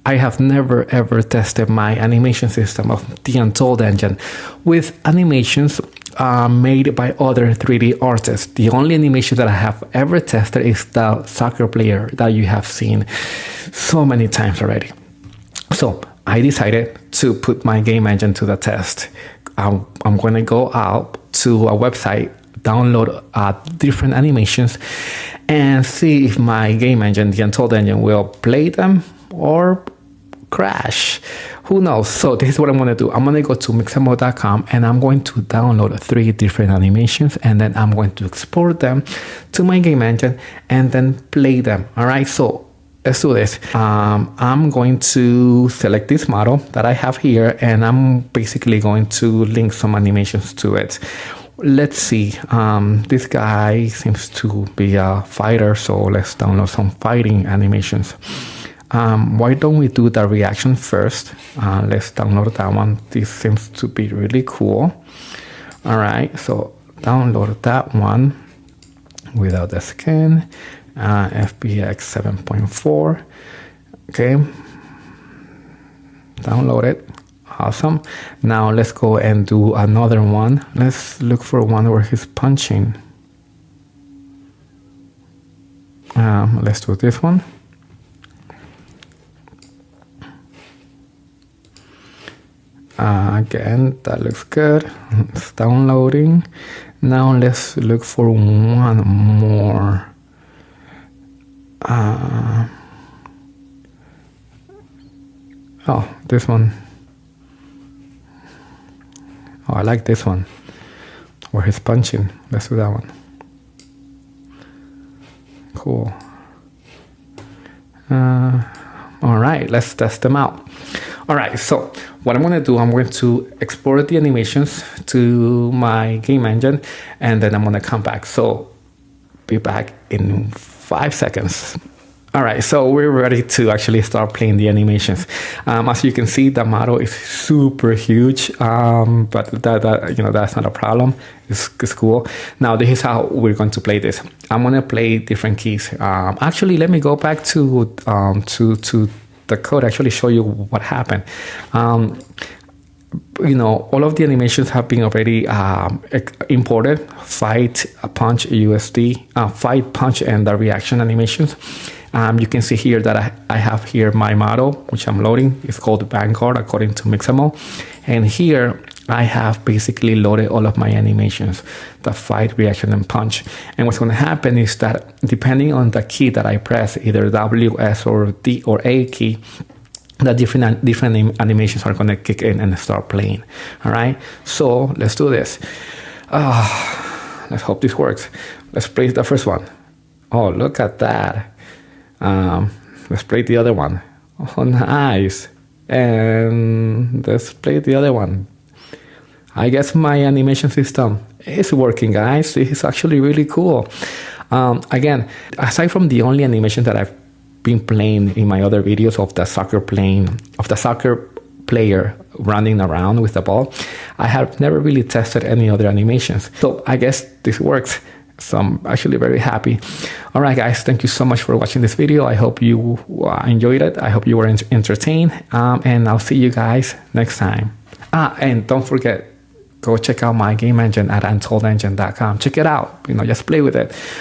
I have never ever tested my animation system of the Untold Engine with animations made by other 3D artists. The only animation that I have ever tested is the soccer player that you have seen so many times already. So I decided to put my game engine to the test. I'm going to go out to a website, download different animations, and see if my game engine, the Untold Engine, will play them or crash. Who knows? So this is what I'm going to do. I'm going to go to mixamo.com and I'm going to download 3 different animations, and then I'm going to export them to my game engine and then play them. All right, so let's do this. I'm going to select this model that I have here, and I'm basically going to link some animations to it. Let's see. This guy seems to be a fighter, so let's download some fighting animations. Why don't we do the reaction first? Let's download that one. This seems to be really cool. All right, so download that one without the skin. FBX 7.4. Okay, download it. Awesome. Now let's go and do another one. Let's look for one where he's punching. Let's do this one. Again, that looks good. It's downloading. Now let's look for one more. Oh, this one. Oh, I like this one where he's punching. Let's do that one. Cool. All right, let's test them out. All right, so what I'm going to do, I'm going to export the animations to my game engine, and then I'm going to come back. So be back in 5 seconds. All right, so we're ready to actually start playing the animations. As you can see, the model is super huge, but that's not a problem. It's cool. Now, this is how we're going to play this. I'm going to play different keys. Actually, let me go back to the code. Actually, show you what happened. All of the animations have been already imported. Fight, punch, USD, fight, punch, and the reaction animations. You can see here that I have here my model, which I'm loading. It's called Vanguard according to Mixamo. And here I have basically loaded all of my animations, the fight, reaction, and punch. And what's going to happen is that depending on the key that I press, either W, S, or D, or A key, the different animations are going to kick in and start playing. All right, so let's do this. Let's hope this works. Let's play the first one. Oh, look at that. Let's play the other one. Oh, nice. And let's play the other one. I guess my animation system is working, guys. This is actually really cool. Again, aside from the only animation that I've been playing in my other videos of the soccer player running around with the ball, I have never really tested any other animations. So I guess this works. So I'm actually very happy. All right, guys, thank you so much for watching this video. I hope you enjoyed it. I hope you were entertained. And I'll see you guys next time. And don't forget, go check out my game engine at untoldengine.com. Check it out. Just play with it.